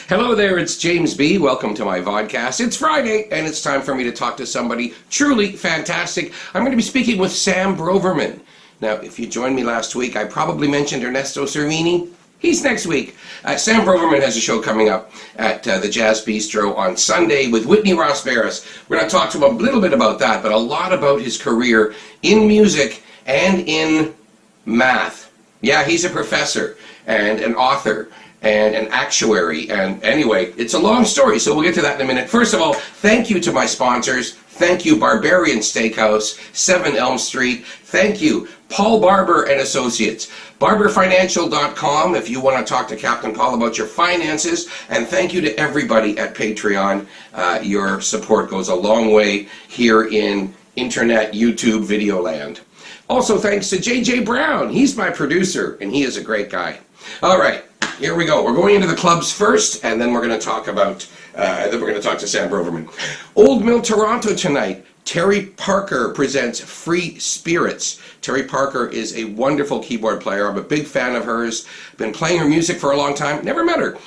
Hello there, it's James B. Welcome to my vodcast. It's Friday, and it's time for me to talk to somebody truly fantastic. I'm going to be speaking with Sam Broverman. Now, if you joined me last week, I probably mentioned Ernesto Cervini. He's next week. Sam Broverman has a show coming up at the Jazz Bistro on Sunday with Whitney Ross Barris. We're going to talk to him a little bit about that, but a lot about his career in music and in math. Yeah, he's a professor and an author and an actuary, and anyway, it's a long story, so we'll get to that in a minute. First of all, thank you to my sponsors. Thank you, Barbarian Steakhouse, 7 Elm Street. Thank you, Paul Barber and Associates. BarberFinancial.com if you want to talk to Captain Paul about your finances. And thank you to everybody at Patreon. Your support goes a long way here in internet, YouTube, video land. Also, thanks to J.J. Brown. He's my producer, and he is a great guy. All right, here we go. We're going into the clubs first, and then we're going to talk about, to Sam Broverman. Old Mill, Toronto tonight. Terry Parker presents Free Spirits. Terry Parker is a wonderful keyboard player. I'm a big fan of hers. Been playing her music for a long time. Never met her.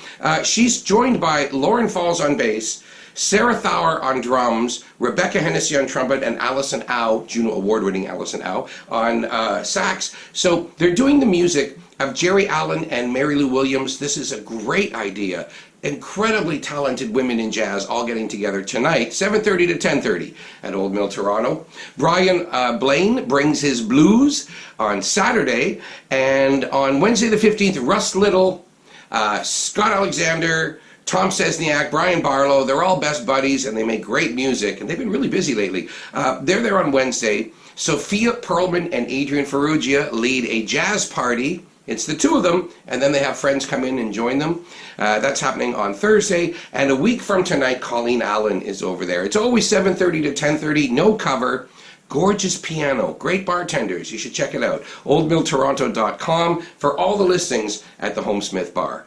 She's joined by Lauren Falls on bass, Sarah Thawer on drums, Rebecca Hennessy on trumpet, and Alison Au, Juno Award-winning Alison Au, on sax. So they're doing the music of Jerry Allen and Mary Lou Williams. This is a great idea. Incredibly talented women in jazz all getting together tonight, 7:30 to 10:30 at Old Mill, Toronto. Brian Blaine brings his blues on Saturday, and on Wednesday the 15th, Russ Little, Scott Alexander, Tom Sesniak, Brian Barlow, they're all best buddies, and they make great music, and they've been really busy lately. They're there on Wednesday. Sophia Perlman and Adrian Ferrugia lead a jazz party. It's the two of them, and then they have friends come in and join them. That's happening on Thursday, and a week from tonight, Colleen Allen is over there. It's always 7:30 to 10:30, no cover. Gorgeous piano, great bartenders. You should check it out. oldmilltoronto.com for all the listings at the Home Smith Bar.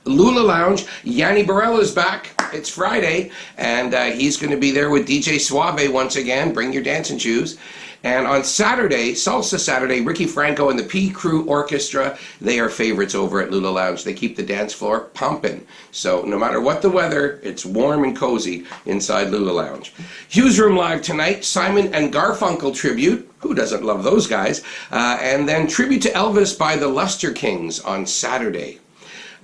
Lula Lounge, Yanni Barella is back. It's Friday, and he's going to be there with DJ Suave once again. Bring your dancing shoes. And on Saturday, Salsa Saturday, Ricky Franco and the P Crew Orchestra, they are favorites over at Lula Lounge. They keep the dance floor pumping. So no matter what the weather, it's warm and cozy inside Lula Lounge. Hughes Room Live tonight, Simon and Garfunkel tribute. Who doesn't love those guys? And then tribute to Elvis by the Luster Kings on Saturday.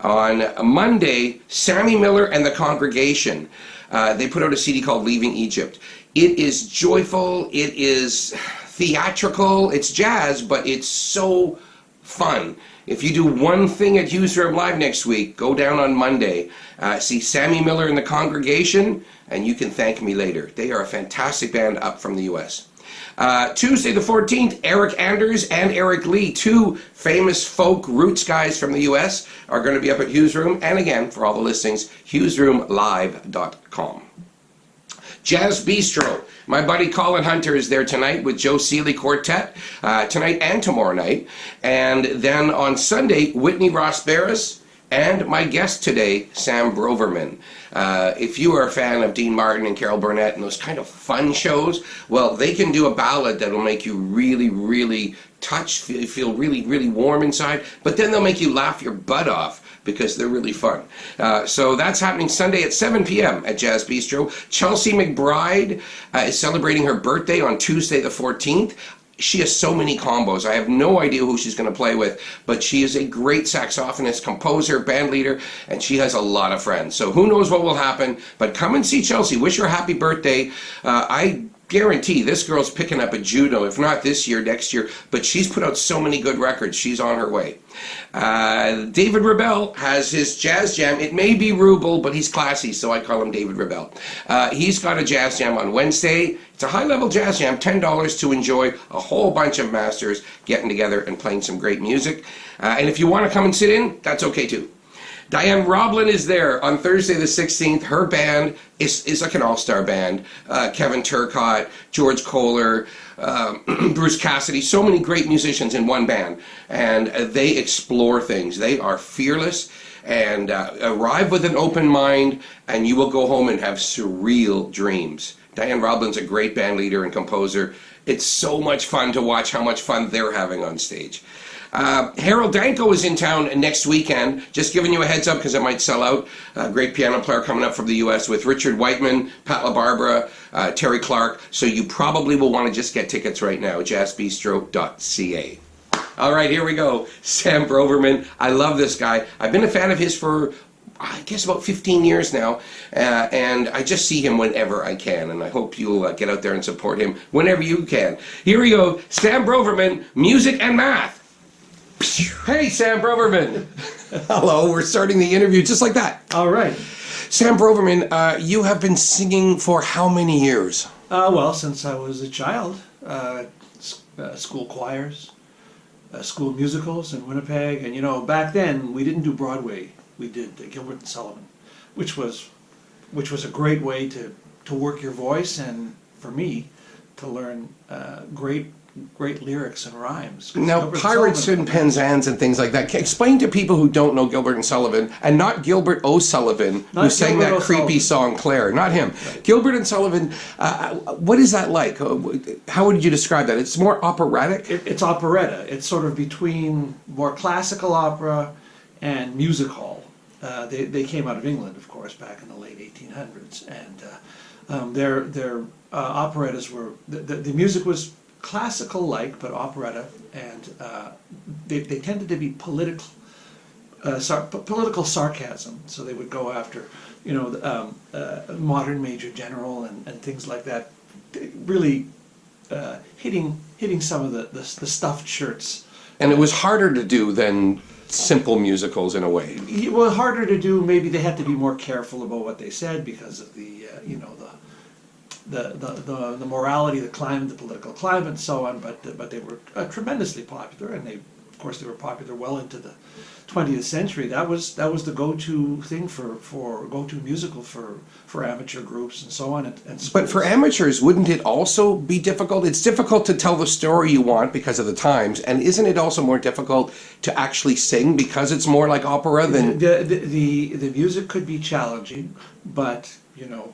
On Monday, Sammy Miller and the Congregation. They put out a CD called Leaving Egypt. It is joyful, it is theatrical, it's jazz, but it's so fun. If you do one thing at Hughes Room Live next week, go down on Monday, see Sammy Miller and the Congregation, and you can thank me later. They are a fantastic band up from the U.S. Tuesday the 14th, Eric Anders and Eric Lee, two famous folk roots guys from the U.S., are going to be up at Hughes Room. And again, for all the listings, hughesroomlive.com. Jazz Bistro. My buddy Colin Hunter is there tonight with Joe Seeley Quartet, tonight and tomorrow night. And then on Sunday, Whitney Ross Barris, and my guest today, Sam Broverman. If you are a fan of Dean Martin and Carol Burnett and those kind of fun shows, well, they can do a ballad that'll make you really, really feel really, really warm inside, but then they'll make you laugh your butt off because they're really fun. So that's happening Sunday at 7 p.m. at Jazz Bistro. Chelsea McBride is celebrating her birthday on Tuesday the 14th. She has so many combos. I have no idea who she's going to play with, but she is a great saxophonist, composer, band leader, and she has a lot of friends. So who knows what will happen, but come and see Chelsea. Wish her a happy birthday. I guarantee this girl's picking up a judo, if not this year, next year, but she's put out so many good records. She's on her way. David Rebell has his jazz jam. It may be Ruble, but he's classy, so I call him David Rebell. He's got a jazz jam on Wednesday. It's a high-level jazz jam, $10 to enjoy a whole bunch of masters getting together and playing some great music. And if you want to come and sit in, that's okay too. Diane Roblin is there on Thursday the 16th. Her band is like an all-star band. Kevin Turcotte, George Kohler, Bruce Cassidy, so many great musicians in one band. And they explore things. They are fearless and arrive with an open mind, and you will go home and have surreal dreams. Diane Roblin's a great band leader and composer. It's so much fun to watch how much fun they're having on stage. Harold Danko is in town next weekend. Just giving you a heads up because it might sell out. Great piano player coming up from the U.S. with Richard Whiteman, Pat LaBarbera, Terry Clark. So you probably will want to just get tickets right now. jazzbistro.ca. All right, here we go. Sam Broverman. I love this guy. I've been a fan of his for, I guess, about 15 years now, and I just see him whenever I can, and I hope you'll get out there and support him whenever you can. Here we go. Sam Broverman, music and math. Hey, Sam Broverman. Hello, we're starting the interview just like that. All right. Sam Broverman, you have been singing for how many years? Well, since I was a child, school choirs, school musicals in Winnipeg, and you know, back then we didn't do Broadway. We did Gilbert and Sullivan, which was a great way to work your voice, and for me to learn great lyrics and rhymes. Now, Gilbert Pirates and Penzance and things like that. Explain to people who don't know Gilbert and Sullivan, and not Gilbert O'Sullivan, who sang that creepy song Claire, not him. Right. Gilbert and Sullivan, what is that like? How would you describe that? It's more operatic? It's operetta. It's sort of between more classical opera and music hall. They came out of England, of course, back in the late 1800s, and their operettas were, the music was classical-like, but operetta, and they tended to be political sarcasm. So they would go after, you know, modern major general and things like that, really hitting some of the stuffed shirts. And it was harder to do than simple musicals in a way. Well, harder to do. Maybe they had to be more careful about what they said because of the you know, the morality, the climate, the political climate, and so on. But they were tremendously popular, and of course they were popular well into the 20th century. That was the go-to thing for go-to musical for amateur groups and so on. And but for amateurs, wouldn't it also be difficult? It's difficult to tell the story you want because of the times, and isn't it also more difficult to actually sing because it's more like opera than the music could be challenging, but you know,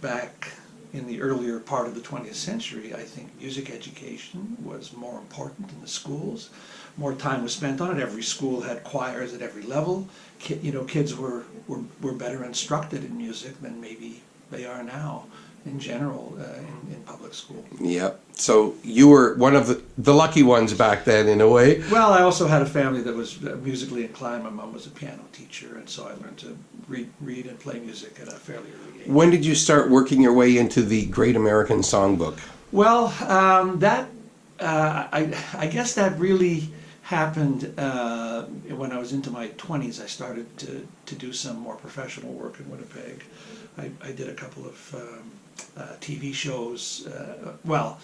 back in the earlier part of the 20th century, I think music education was more important in the schools. More time was spent on it. Every school had choirs at every level. You know, kids were better instructed in music than maybe they are now in general in public school. Yep. So you were one of the lucky ones back then, in a way. Well, I also had a family that was musically inclined. My mom was a piano teacher, and so I learned to read and play music at a fairly early age. When did you start working your way into the Great American Songbook? Well, I guess that really happened when I was into my 20s. I started to do some more professional work in Winnipeg. I did a couple of TV shows. Well,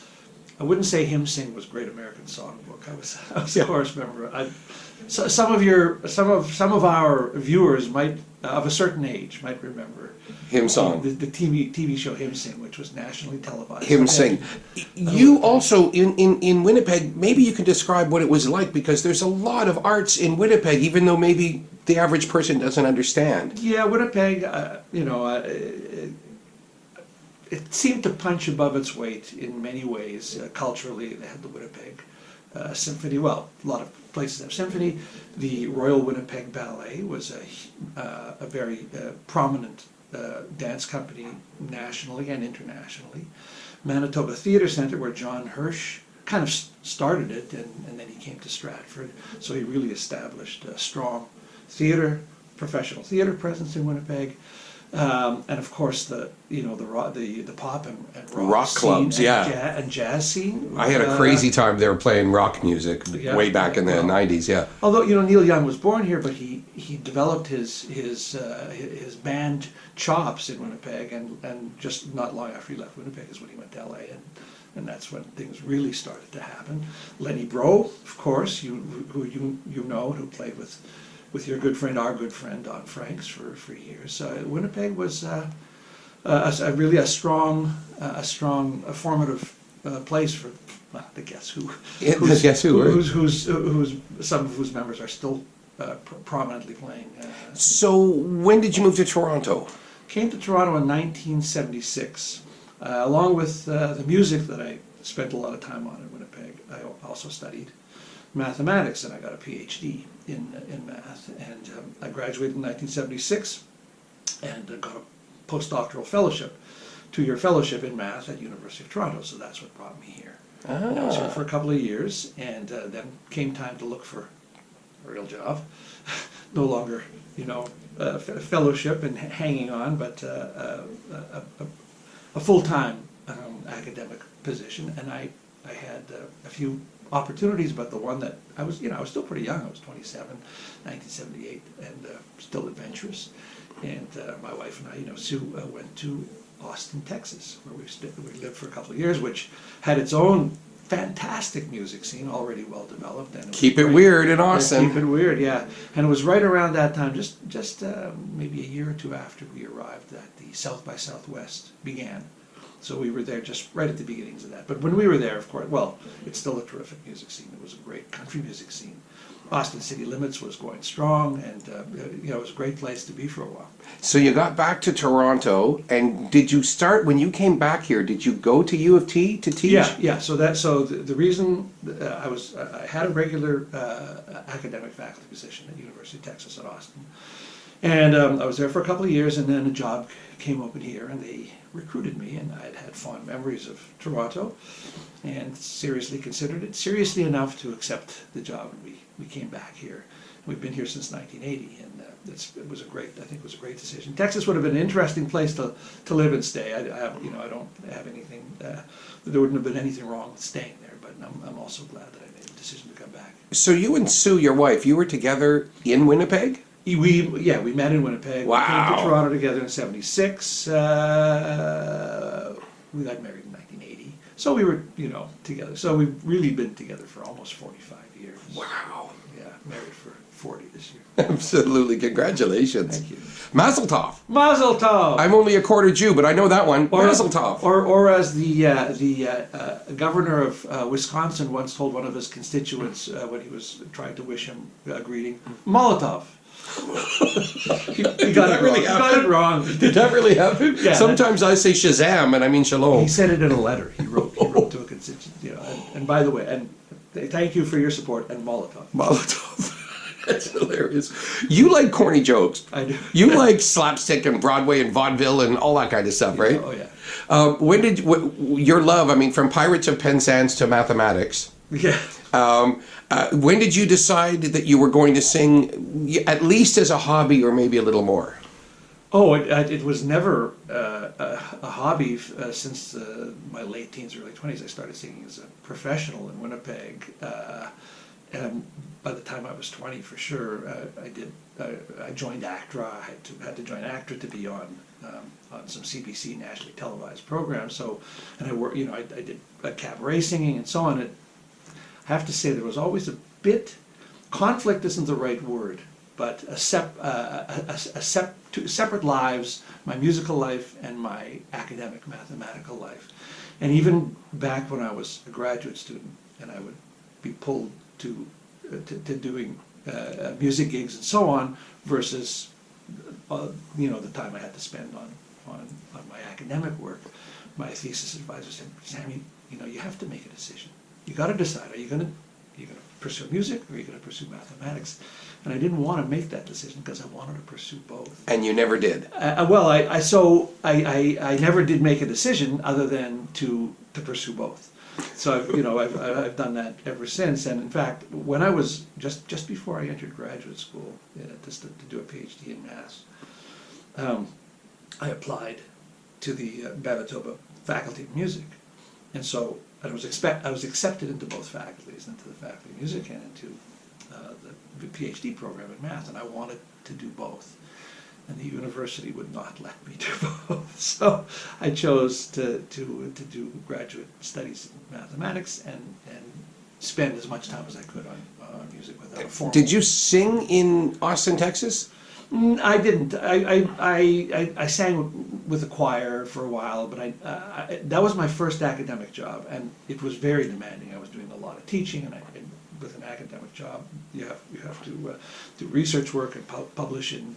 I wouldn't say Hymn Sing was Great American Songbook. I was a chorus member. Some of our viewers might, of a certain age, might remember Hymn Song, the TV show Hymn Sing, which was nationally televised. Hymn Sing. You also in Winnipeg. Maybe you can describe what it was like, because there's a lot of arts in Winnipeg, even though maybe the average person doesn't understand. Yeah, Winnipeg. You know. It seemed to punch above its weight in many ways. Culturally, they had the Winnipeg Symphony. Well, a lot of places have symphony. The Royal Winnipeg Ballet was a very prominent dance company nationally and internationally. Manitoba Theatre Centre, where John Hirsch kind of started it, and then he came to Stratford. So he really established a strong professional theatre presence in Winnipeg. And of course the pop and rock clubs, scene and jazz scene. I had a crazy time there playing rock music way back in the 90s. Yeah. Although Neil Young was born here, but he developed his band chops in Winnipeg, and just not long after he left Winnipeg is when he went to LA, and that's when things really started to happen. Lenny Breau, of course, who played with your good friend, our good friend Don Franks for years. Winnipeg was really a strong, formative place for the Guess Who. Guess Who, right? Who's some of whose members are still prominently playing. So when did you move to Toronto? Came to Toronto in 1976, along with the music that I spent a lot of time on in Winnipeg. I also studied mathematics, and I got a PhD in math. And I graduated in 1976 and got a postdoctoral fellowship, 2-year fellowship in math at University of Toronto. So that's what brought me here. And I was here for a couple of years, and then came time to look for a real job. No longer, fellowship and hanging on, but a full-time academic position. And I had a few opportunities, but the one that I was still pretty young. I was 27, 1978, and still adventurous. And my wife and I, Sue, went to Austin, Texas, where we lived for a couple of years, which had its own fantastic music scene, already well developed. And Keep it weird in Austin. Keep it weird, yeah. And it was right around that time, just maybe a year or two after we arrived, that the South by Southwest began. So we were there just right at the beginnings of that. But when we were there, of course, well, it's still a terrific music scene. It was a great country music scene. Austin City Limits was going strong, and it was a great place to be for a while. So you got back to Toronto, and did you start, when you came back here, did you go to U of T to teach? Yeah. So the reason I had a regular academic faculty position at University of Texas at Austin, and I was there for a couple of years, and then a job came open here, and they recruited me, and I'd had fond memories of Toronto, and seriously considered it, seriously enough to accept the job, and we came back here. We've been here since 1980, and it was a great decision. Texas would have been an interesting place to live and stay. I don't have anything. There wouldn't have been anything wrong with staying there, but I'm also glad that I made the decision to come back. So you and Sue, your wife, you were together in Winnipeg? We met in Winnipeg. Wow. We came to Toronto together in '76. We got married in 1980. So we were, together. So we've really been together for almost 45 years. Wow. Yeah, married for 40 this year. Absolutely. Congratulations. Thank you. Mazel tov. Mazel tov. I'm only a quarter Jew, but I know that one. Mazel tov. Or as the governor of Wisconsin once told one of his constituents when he was trying to wish him a greeting, Molotov. He got it wrong. He got it wrong. Did that really happen? Yeah, Sometimes I say Shazam and I mean Shalom. He said it in a letter. He wrote to a constituent. And by the way, and thank you for your support, and Molotov. Molotov. That's hilarious. You like corny jokes. I do. You like slapstick and Broadway and vaudeville and all that kind of stuff, right? Oh yeah. When did your love? I mean, from Pirates of Penzance to mathematics. Yeah. When did you decide that you were going to sing, at least as a hobby or maybe a little more? Oh, it was never a hobby since my late teens, early 20s. I started singing as a professional in Winnipeg. And by the time I was 20, for sure, I joined Actuary. I had to join Actuary to be on some CBC nationally televised programs. So, and I worked, I did cabaret singing and so on. I have to say there was always a bit, conflict isn't the right word, but two separate lives, my musical life and my academic mathematical life. And even back when I was a graduate student and I would be pulled to doing music gigs and so on versus the time I had to spend on my academic work, my thesis advisor said, Sammy, you have to make a decision. You got to decide, are you going to pursue music or are you going to pursue mathematics? And I didn't want to make that decision because I wanted to pursue both. And you never did. I never did make a decision other than to pursue both. So I've done that ever since. And in fact, when I was just before I entered graduate school to do a PhD in maths, I applied to the Manitoba Faculty of Music, and so I was accepted into both faculties, into the Faculty of Music and into the PhD program in math, and I wanted to do both. And the university would not let me do both. So I chose to do graduate studies in mathematics and spend as much time as I could on music without a formal. Did you sing in Austin, Texas? I didn't. I sang with a choir for a while, but that was my first academic job, and it was very demanding. I was doing a lot of teaching, and with an academic job, you have to do research work and publish in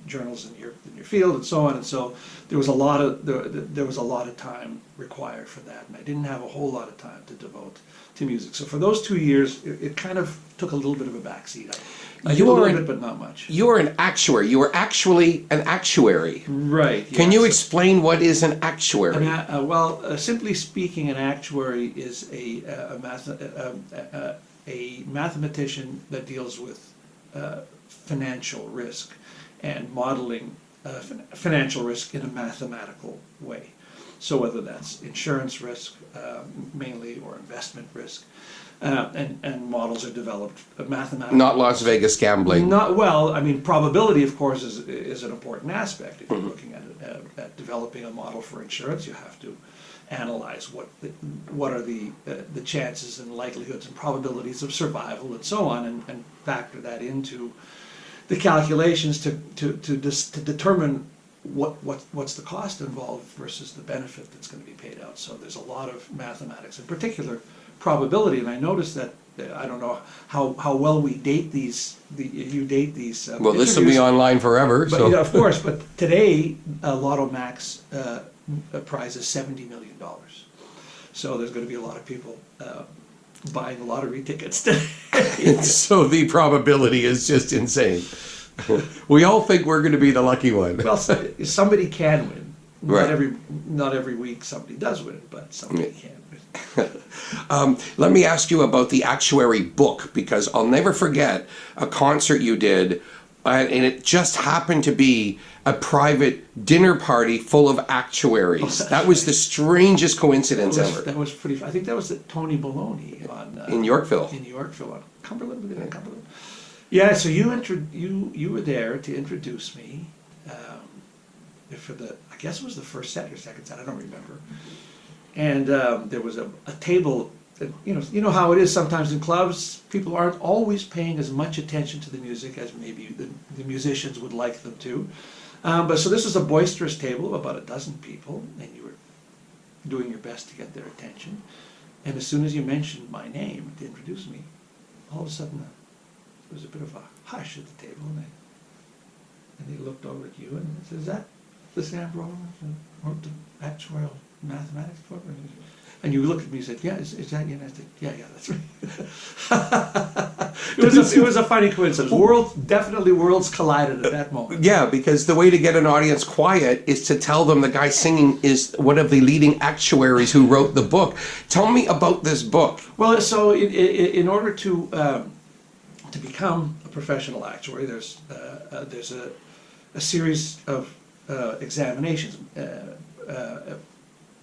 journals in your field and so on. And so there was a lot of time required for that, and I didn't have a whole lot of time to devote to music. So for those 2 years, it kind of took a little bit of a backseat. I did a little bit, but not much. You are an actuary. You are actually an actuary. Right. Can you explain what is an actuary? Simply speaking, an actuary is a mathematician that deals with financial risk and modeling financial risk in a mathematical way. So whether that's insurance risk mainly or investment risk, and models are developed mathematically. Not Las Vegas gambling. Probability, of course, is an important aspect. If you're looking at developing a model for insurance, you have to analyze what are the chances and likelihoods and probabilities of survival and so on, and factor that into the calculations to determine what's the cost involved versus the benefit that's going to be paid out. So there's a lot of mathematics, in particular probability, and I noticed that I don't know how well we date these. You date these. Well, this will be online forever. But, so. Yeah, of course. But today, Lotto Max prize is $70 million. So there's going to be a lot of people buying lottery tickets today. So the probability is just insane. We all think we're going to be the lucky one. Well, somebody can win. Right. Not every week somebody does win, but somebody can win. Let me ask you about the Actuary book, because I'll never forget a concert you did, and it just happened to be a private dinner party full of actuaries. That was the strangest coincidence ever. That was pretty. I think that was at Tony Baloney in Yorkville. In Yorkville, on Cumberland. Yeah. So you were there to introduce me for I guess it was the first set or second set. I don't remember. And there was a table. That, you know how it is sometimes in clubs. People aren't always paying as much attention to the music as maybe the musicians would like them to. But so this was a boisterous table of about a dozen people, and you were doing your best to get their attention. And as soon as you mentioned my name to introduce me, all of a sudden there was a bit of a hush at the table, and they looked over at you and said, "Is that the Sam Broverman who wrote the actuarial mathematics book?" And you looked at me and said, "Yeah, is that you?" And I said, "Yeah, that's right." It was a funny coincidence. Worlds collided at that moment. Yeah, because the way to get an audience quiet is to tell them the guy singing is one of the leading actuaries who wrote the book. Tell me about this book. Well, so in order to become a professional actuary, there's a series of examinations,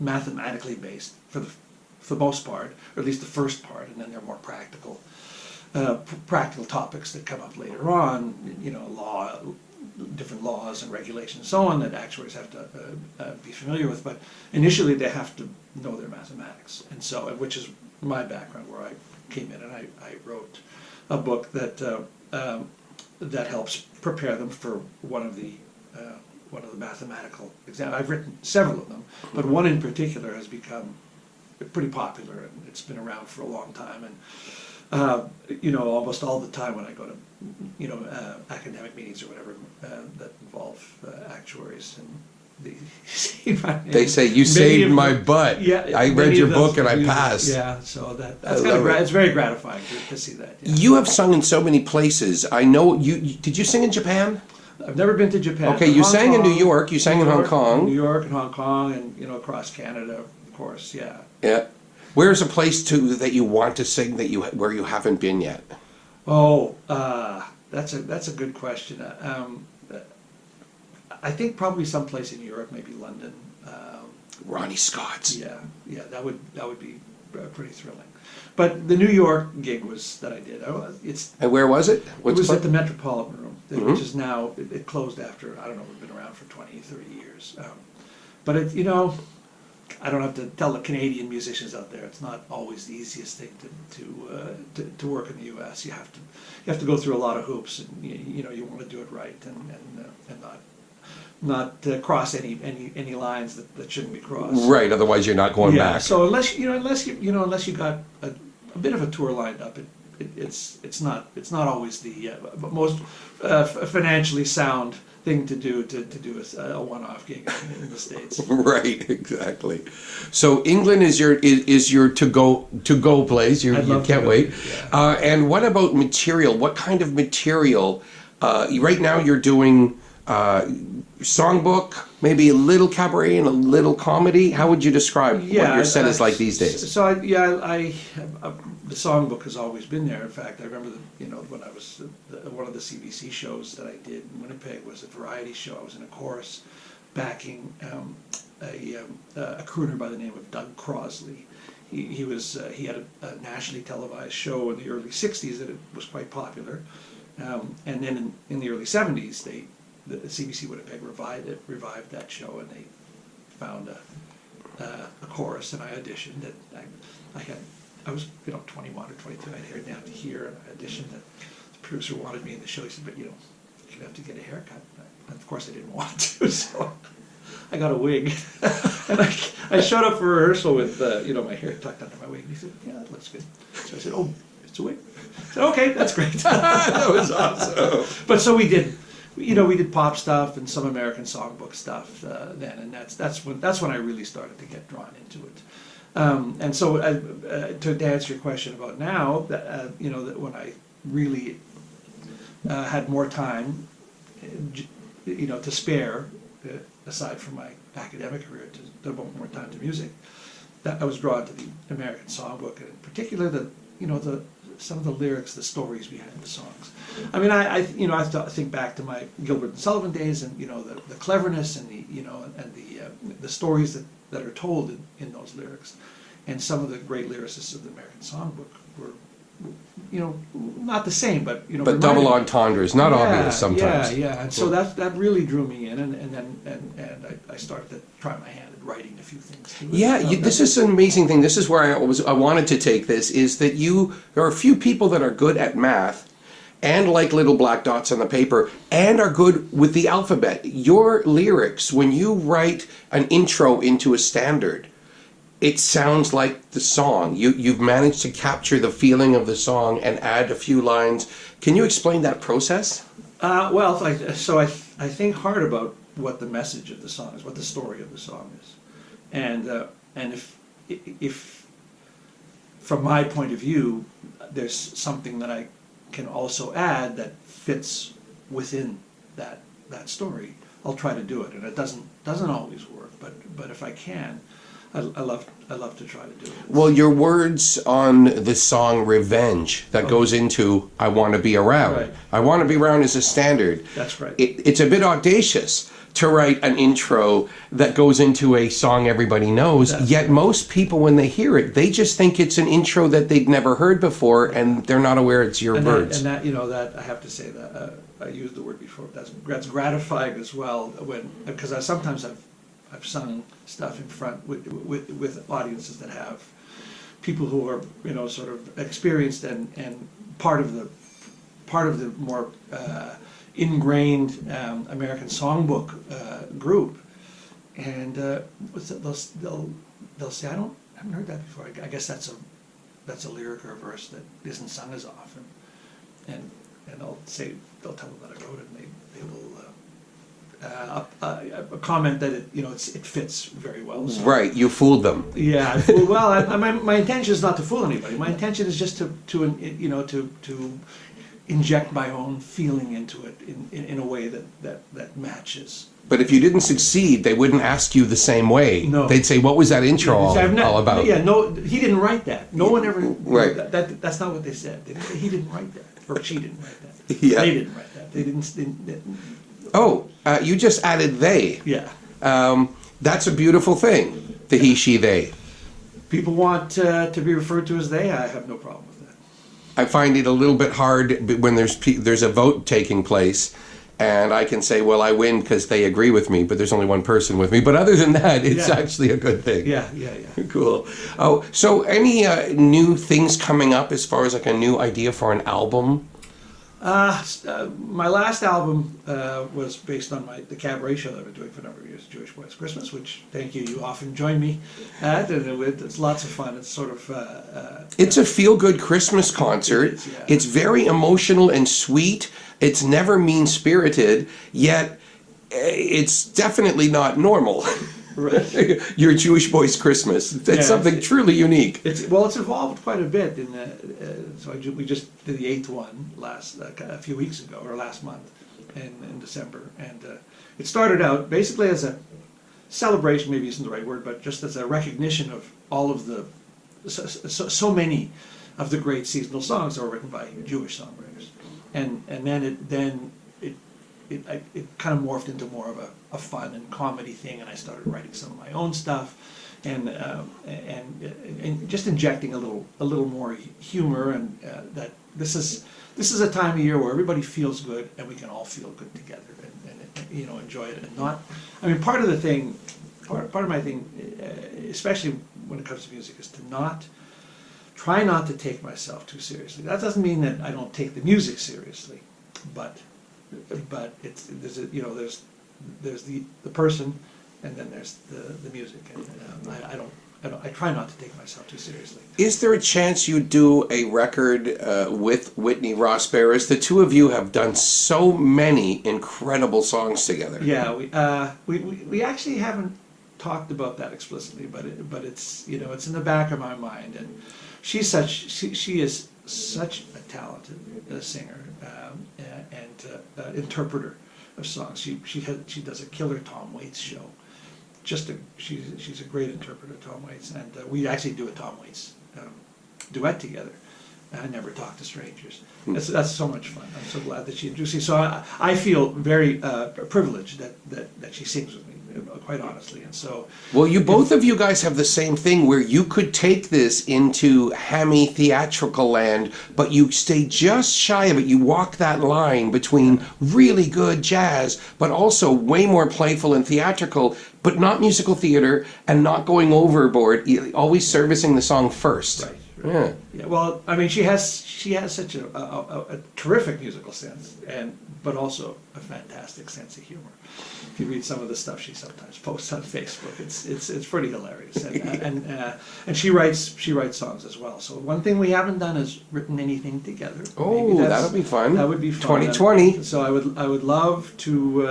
mathematically based for the most part, or at least the first part, and then there are more practical topics that come up later on. Different laws and regulations and so on that actuaries have to be familiar with. But initially, they have to know their mathematics, and so which is my background, where I came in and I wrote a book that helps prepare them for one of the mathematical exams. I've written several of them, but one in particular has become pretty popular, and it's been around for a long time. And almost all the time when I go to academic meetings or whatever that involve actuaries, and they say, "You saved my butt." Yeah, I read your book and I passed. Yeah, so that's it's very gratifying to see that. Yeah. You have sung in so many places. I know you. Did you sing in Japan? I've never been to Japan. Okay, you sang in New York. You sang in Hong Kong. New York and Hong Kong, and across Canada, of course. Yeah. Yeah. Where's a place that you want to sing where you haven't been yet? Oh, that's a good question. I think probably someplace in Europe, maybe London. Ronnie Scott's. Yeah, that would be pretty thrilling. But the New York gig that I did. And where was it? It was at the Metropolitan Room, which is now, it closed after, I don't know, we've been around for 20, 30 years. But I don't have to tell the Canadian musicians out there, it's not always the easiest thing to work in the U.S. You have to go through a lot of hoops, and you want to do it right and not cross any lines that shouldn't be crossed. Right, otherwise you're not going back. So unless you got a bit of a tour lined up, it's not always the most financially sound thing to do a one-off gig in the States. Right, exactly. So England is your to go place. You can't wait. Yeah. And what about material? What kind of material? Right now you're doing songbook, maybe a little cabaret and a little comedy. How would you describe what your set is like these days? So the songbook has always been there. In fact, I remember when I was one of the CBC shows that I did in Winnipeg was a variety show. I was in a chorus backing a crooner by the name of Doug Crosley. He had a nationally televised show in the early '60s that it was quite popular, and then in the early '70s the CBC Winnipeg revived that show, and they found a chorus, and I auditioned. I was 21 or 22. I had hair down to here, and I auditioned. And the producer wanted me in the show. He said, "But you'd have to get a haircut." And of course, I didn't want to, so I got a wig, and I showed up for rehearsal with my hair tucked under my wig. And he said, "Yeah, that looks good." So I said, "Oh, it's a wig." I said, "Okay, that's great." That was awesome. But so we did. We did pop stuff and some American songbook stuff then, and that's when I really started to get drawn into it. And so to answer your question about now, that when I really had more time, to spare, aside from my academic career, to devote more time to music, that I was drawn to the American songbook, and in particular some of the lyrics, the stories behind the songs. I mean, I think back to my Gilbert and Sullivan days, and the cleverness and the stories that are told in those lyrics, and some of the great lyricists of the American songbook were, not the same, but but double entendres, not obvious sometimes. Yeah, and so that really drew me in, and then I started to try my hand at writing a few things too. Yeah, this is an amazing thing. This is where I wanted to take this, is that there are a few people that are good at math and like little black dots on the paper and are good with the alphabet. Your lyrics, when you write an intro into a standard, it sounds like the song. You've managed to capture the feeling of the song and add a few lines. Can you explain that process? I think hard about what the message of the song is, what the story of the song is, and if from my point of view, there's something that I can also add that fits within that story, I'll try to do it, and it doesn't always work, but if I can, I love to try to do it. Well, your words on the song Revenge that goes into I Want to Be Around. Right. I Want to Be Around is a standard. That's right. It's a bit audacious to write an intro that goes into a song everybody knows, yet most people, when they hear it, they just think it's an intro that they'd never heard before, and they're not aware it's your words. That I have to say that I used the word before. That's gratifying as well, because sometimes I've sung stuff in front with audiences that have people who are sort of experienced and part of the more ingrained American songbook group, and they'll say, I haven't heard that before. I guess that's a lyric or a verse that isn't sung as often, and they'll tell them that I wrote it, and they will comment that it fits very well. So. Right, you fooled them. Yeah, well, my intention is not to fool anybody. My intention is just to inject my own feeling into it in a way that matches. But if you didn't succeed, they wouldn't ask you the same way. No. They'd say, what was that intro all about? Yeah, no, he didn't write that. No one ever... Right. That's not what they said. He didn't write that. Or she didn't write that. Yeah. They didn't write that. They didn't You just added they. Yeah. That's a beautiful thing, the he, she, they. People want to be referred to as they. I have no problem with that. I find it a little bit hard when there's a vote taking place, and I can say, well, I win because they agree with me, but there's only one person with me. But other than that, it's actually a good thing. Yeah. Cool. Oh, so any new things coming up as far as like a new idea for an album? My last album was based on the cabaret show that I've been doing for a number of years, Jewish Boys Christmas, which, thank you, you often join me at, and it's lots of fun. It's sort of... It's a feel-good Christmas concert. It is, yeah. It's very emotional and sweet. It's never mean-spirited, yet it's definitely not normal. Right. Your Jewish Boys Christmas. It's something truly unique. It's evolved quite a bit. We just did the 8th one a few weeks ago, or last month in December, and it started out basically as a celebration, maybe isn't the right word, but just as a recognition of all of the so many of the great seasonal songs that were written by Jewish songwriters, and then it kind of morphed into more of a fun and comedy thing, and I started writing some of my own stuff, and just injecting a little more humor, and that this is a time of year where everybody feels good, and we can all feel good together, and enjoy it, and not. I mean, part of my thing, especially when it comes to music, is to try not to take myself too seriously. That doesn't mean that I don't take the music seriously, but there's the person, and then there's the music, and I try not to take myself too seriously. Is there a chance you do a record with Whitney Ross Barris? The two of you have done so many incredible songs together. Yeah, we actually haven't talked about that explicitly, but it's it's in the back of my mind, and she is such a talented singer and interpreter of songs. She does a killer Tom Waits show. She's a great interpreter of Tom Waits, and we actually do a Tom Waits duet together. I Never Talk to Strangers. That's so much fun. I'm so glad that she introduced me. So I feel very privileged that she sings with me, quite honestly. And so, well, both of you guys have the same thing where you could take this into hammy theatrical land, but you stay just shy of it. You walk that line between really good jazz, but also way more playful and theatrical, but not musical theater, and not going overboard. Always servicing the song first. Right. Yeah. Yeah. Well, I mean, she has such a terrific musical sense, but also a fantastic sense of humor. If you read some of the stuff she sometimes posts on Facebook, it's pretty hilarious. And she writes songs as well. So one thing we haven't done is written anything together. Oh, that'll be fun. That would be fun. 2020. So I would love to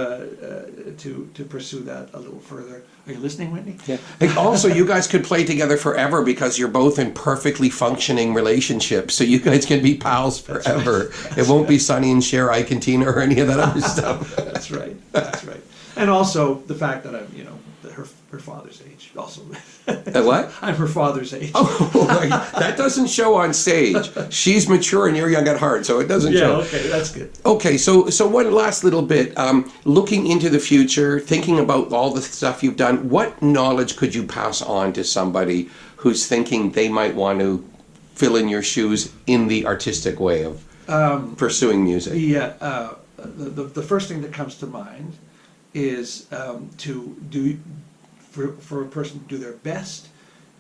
pursue that a little further. Are you listening, Whitney? Yeah. And also, you guys could play together forever because you're both in perfectly functioning relationships. So you guys can be pals forever. Right. It won't be Sonny and Cher, Ike and Tina, or any of that other stuff. That's right. That's right. And also the fact that I'm, her father's age also. What? I'm her father's age. Oh, that doesn't show on stage. She's mature and you're young at heart, so it doesn't show. Yeah, okay, that's good. Okay, so one last little bit. Looking into the future, thinking about all the stuff you've done, what knowledge could you pass on to somebody who's thinking they might want to fill in your shoes in the artistic way of pursuing music? Yeah, the first thing that comes to mind is for a person to do their best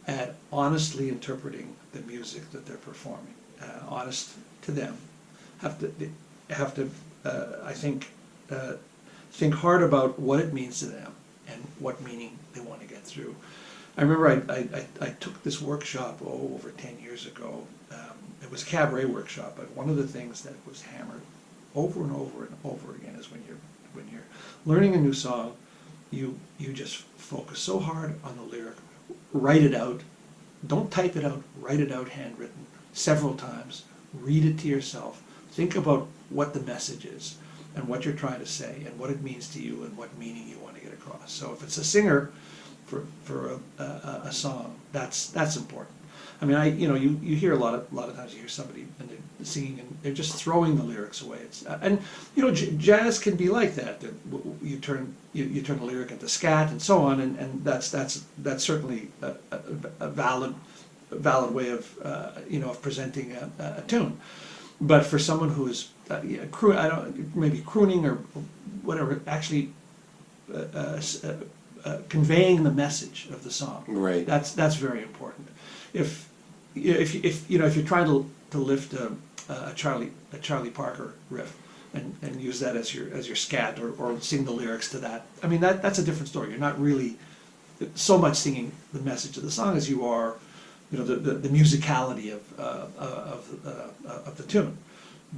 at honestly interpreting the music that they're performing, honest to them. Have to I think think hard about what it means to them and what meaning they want to get through. I remember I took this workshop over 10 years ago. It was a cabaret workshop, but one of the things that was hammered over and over and over again is when you're learning a new song, you just focus so hard on the lyric, write it out, don't type it out, write it out handwritten several times, read it to yourself, think about what the message is and what you're trying to say and what it means to you and what meaning you want to get across. So if it's a singer for a song, that's important. I mean, you hear a lot of times you hear somebody and they're singing and they're just throwing the lyrics away. Jazz can be like that. You turn the lyric into scat and so on, and that's certainly a valid way of of presenting a tune. But for someone who is maybe crooning or whatever, actually conveying the message of the song, right? That's very important. If you're trying to lift a Charlie Parker riff and use that as your scat or sing the lyrics to that. I mean, that's a different story. You're not really so much singing the message of the song as you are, the musicality of the tune.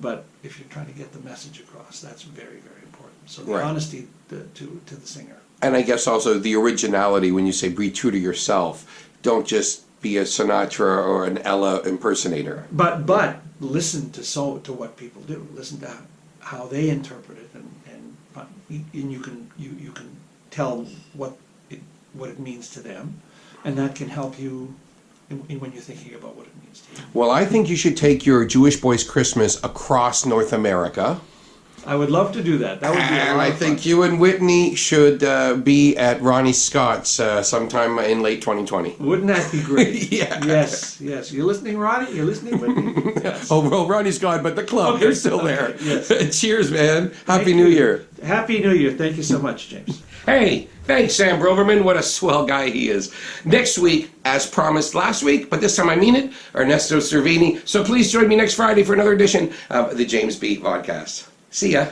But if you're trying to get the message across, that's very, very important. So the Right. honesty to the singer. And I guess also the originality when you say be true to yourself. Don't just be a Sinatra or an Ella impersonator. But listen to what people do. Listen to how they interpret it, and you can tell what it means to them, and that can help you when you're thinking about what it means to you. Well, I think you should take your Jewish Boys Christmas across North America. I would love to do that. That would be a And lot I of think fun. you and Whitney should be at Ronnie Scott's sometime in late 2020. Wouldn't that be great? Yeah. Yes. You're listening, Ronnie? You're listening, Whitney? Yes. Oh, well, Ronnie's gone, but the club, Okay, they're still there. okay, yes. Cheers, man. Happy Thank New you. Year. Happy New Year. Thank you so much, James. Hey, thanks, Sam Broverman. What a swell guy he is. Next week, as promised last week, but this time I mean it, Ernesto Cervini. So please join me next Friday for another edition of the Jaymz B Podcast. See ya.